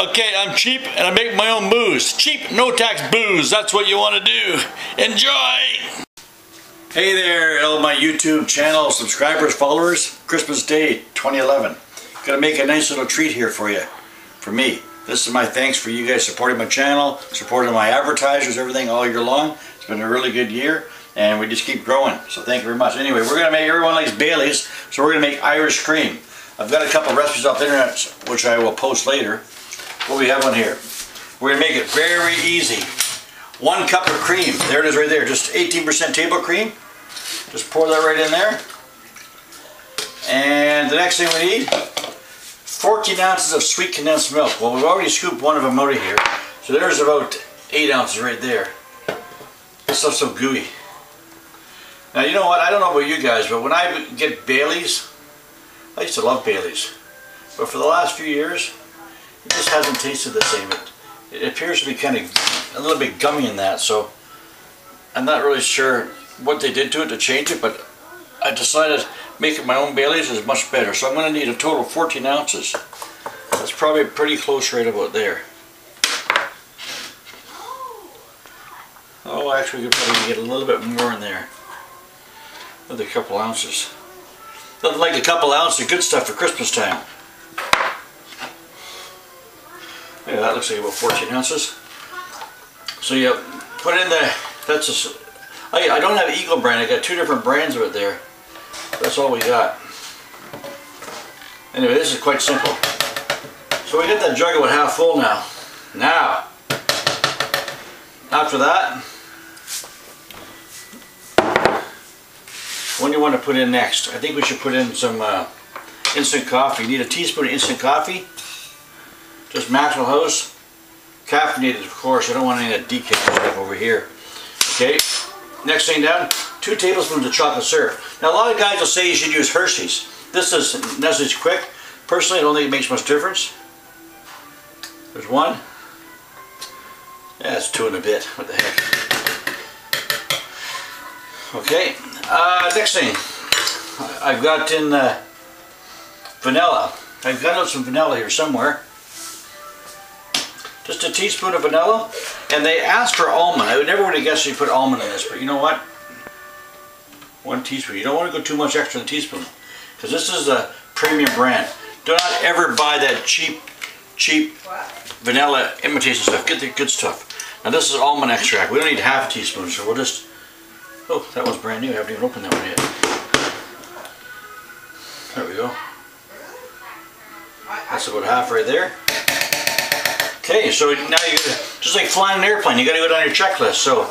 Okay, I'm cheap and I make my own booze. Cheap, no tax booze. That's what you want to do. Enjoy! Hey there, all my YouTube channel subscribers, followers. Christmas Day 2011. Gonna make a nice little treat here for you, for me. This is my thanks for you guys supporting my channel, supporting my advertisers, everything all year long. It's been a really good year and we just keep growing. So thank you very much. Anyway, we're gonna make, everyone likes Bailey's, so we're gonna make Irish cream. I've got a couple recipes off the internet which I will post later. What we have on here, we're going to make it very easy. 1 cup of cream, there it is right there, just 18% table cream. Just pour that right in there. And the next thing we need, 14 ounces of sweet condensed milk. Well, we've already scooped one of them out of here, so there's about 8 ounces right there. This stuff's so gooey. Now you know what, I don't know about you guys, but when I get Bailey's, I used to love Bailey's, but for the last few years, it just hasn't tasted the same. It appears to be kind of a little bit gummy in that, so I'm not really sure what they did to it to change it, but I decided making my own Bailey's is much better. So I'm going to need a total of 14 ounces. That's probably pretty close right about there. Oh, actually we could probably get a little bit more in there. Another couple ounces. Nothing like a couple ounces of good stuff for Christmas time. Yeah, that looks like about 14 ounces. So you put in the, that's a, I don't have Eagle brand, I got 2 different brands of it there. That's all we got. Anyway, this is quite simple. So we get that jug about half full now. Now, after that, what do you want to put in next? I think we should put in some instant coffee. You need a teaspoon of instant coffee. Just Maxwell House, caffeinated of course. I don't want any of that decaf stuff over here. Okay, next thing down, 2 tablespoons of chocolate syrup. Now a lot of guys will say you should use Hershey's. This is Nestle's Quick. Personally, I don't think it makes much difference. There's 1. Yeah, it's 2 and a bit. What the heck? Okay, next thing, I've got in vanilla. I've got some vanilla here somewhere. Just a teaspoon of vanilla, and they asked for almond. I would never would have guessed you put almond in this, but you know what? 1 teaspoon. You don't want to go too much extra than a teaspoon, because this is a premium brand. Do not ever buy that cheap vanilla imitation stuff. Get the good stuff. Now this is almond extract. We don't need half a teaspoon, so we'll just. Oh, that one's brand new. I haven't even opened that one yet. There we go. That's about half right there. Okay, so now you gotta, just like flying an airplane, you gotta go down your checklist. So,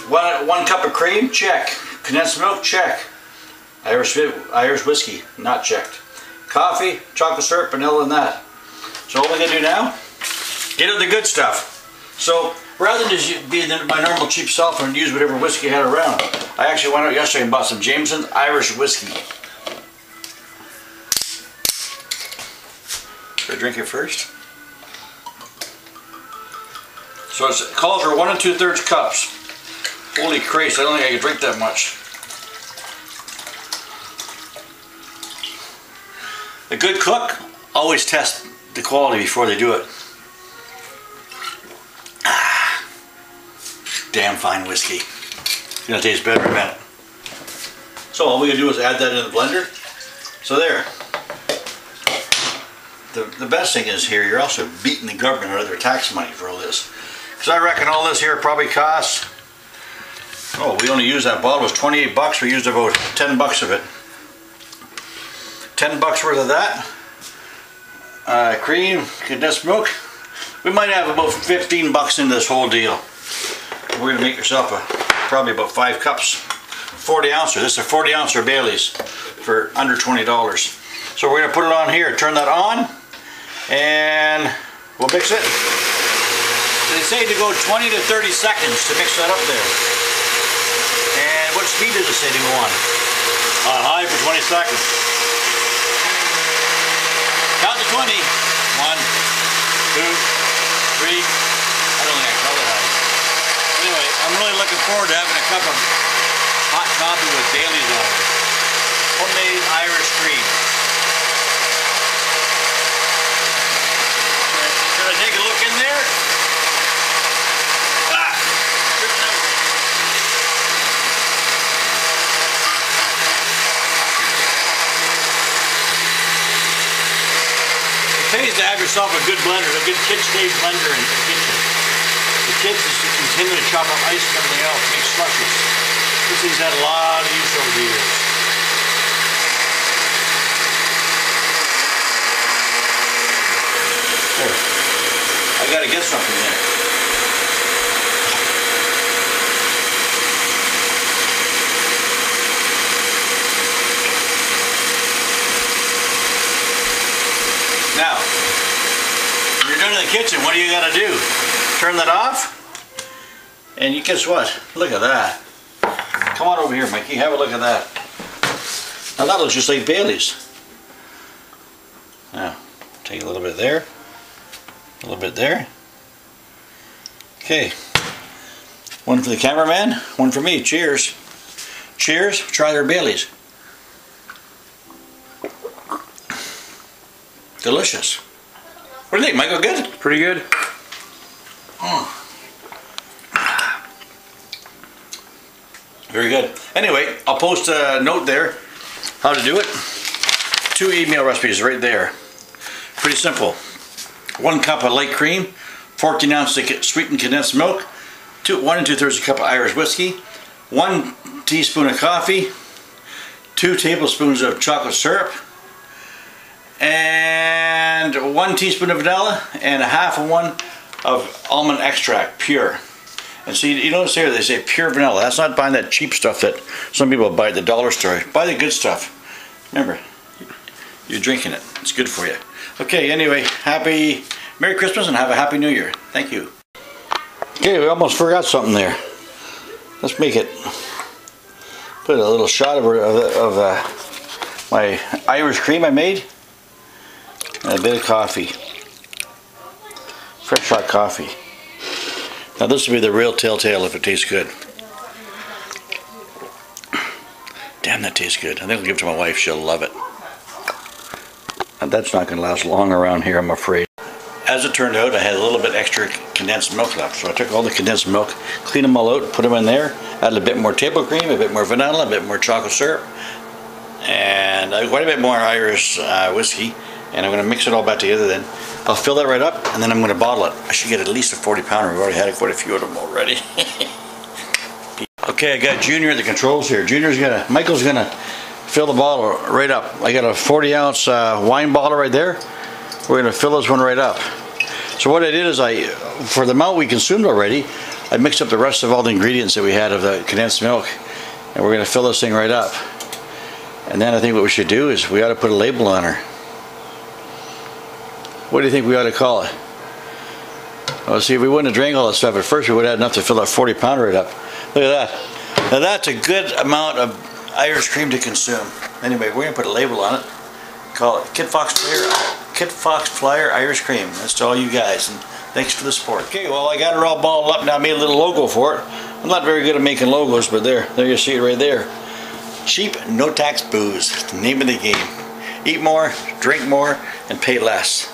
1 cup of cream, check. Condensed milk, check. Irish whiskey, not checked. Coffee, chocolate syrup, vanilla, and that. So all we're gonna do now, get out the good stuff. So rather than just be my normal cheap self and use whatever whiskey I had around, I actually went out yesterday and bought some Jameson's Irish whiskey. Should I drink it first? So it calls for 1 2/3 cups. Holy Christ, I don't think I can drink that much. A good cook always tests the quality before they do it. Ah, damn fine whiskey. It's gonna taste better in a minute. So all we gotta do is add that in the blender. So there. The best thing is here, you're also beating the government out of their tax money for all this. Because I reckon all this here probably costs, oh, we only used that bottle, it was 28 bucks, we used about 10 bucks of it. 10 bucks worth of that. Cream, condensed milk. We might have about 15 bucks in this whole deal. We're going to make yourself probably about 5 cups. 40 ouncer, this is a 40 ouncer of Bailey's for under $20. So we're going to put it on here, turn that on, and we'll mix it. They say to go 20 to 30 seconds to mix that up there. And what speed does it say to go on? On high for 20 seconds. Count to 20. 1, 2, 3. I don't think I call it high. Anyway, I'm really looking forward to having a cup of hot coffee with Bailey's on it. Homemade Irish cream. Should I to have yourself a good blender, a good KitchenAid blender in the kitchen. The kids just continue to chop up ice and everything else, make slushes. This thing's had a lot of use over the years. There. I gotta get something there. Now, when you're done in the kitchen, what do you gotta do? Turn that off, and you guess what? Look at that. Come on over here, Mikey, have a look at that. Now that looks just like Bailey's. Now, take a little bit there, a little bit there. Okay, one for the cameraman, one for me. Cheers. Cheers, try their Bailey's. Delicious. What do you think, Michael? Good? Pretty good. Very good. Anyway, I'll post a note there how to do it. 2 email recipes right there. Pretty simple. 1 cup of light cream, 14 ounces sweetened condensed milk, 1 2/3 cup of Irish whiskey, 1 teaspoon of coffee, 2 tablespoons of chocolate syrup, and 1 teaspoon of vanilla, and 1/2 of almond extract, pure. And see, you notice here they say pure vanilla. That's not buying that cheap stuff that some people buy at the dollar store. Buy the good stuff. Remember, you're drinking it. It's good for you. Okay, anyway, Merry Christmas and have a Happy New Year. Thank you. Okay, we almost forgot something there. Let's make it. Put a little shot of my Irish cream I made. And a bit of coffee. Fresh hot coffee. Now this will be the real telltale if it tastes good. Damn, that tastes good. I think I'll give it to my wife. She'll love it. And that's not going to last long around here, I'm afraid. As it turned out, I had a little bit extra condensed milk left. So I took all the condensed milk, cleaned them all out, put them in there, added a bit more table cream, a bit more vanilla, a bit more chocolate syrup, and quite a bit more Irish whiskey. And I'm going to mix it all back together then. I'll fill that right up, and then I'm going to bottle it. I should get at least a 40-pounder. We've already had quite a few of them already. Okay, I got Junior at the controls here. Michael's going to fill the bottle right up. I got a 40-ounce wine bottle right there. We're going to fill this one right up. So what I did is for the amount we consumed already, I mixed up the rest of all the ingredients that we had of the condensed milk. And we're going to fill this thing right up. And then I think what we should do is we ought to put a label on her. What do you think we ought to call it? Well, see, if we wouldn't have drank all that stuff at first, we would have had enough to fill that 40-pounder right up. Look at that. Now that's a good amount of Irish cream to consume. Anyway, we're going to put a label on it. Call it Kit Fox Flyer Irish Cream. That's to all you guys, and thanks for the support. Okay, well, I got her all balled up now. I made a little logo for it. I'm not very good at making logos, but there you see it right there. Cheap, no tax booze. The name of the game. Eat more, drink more, and pay less.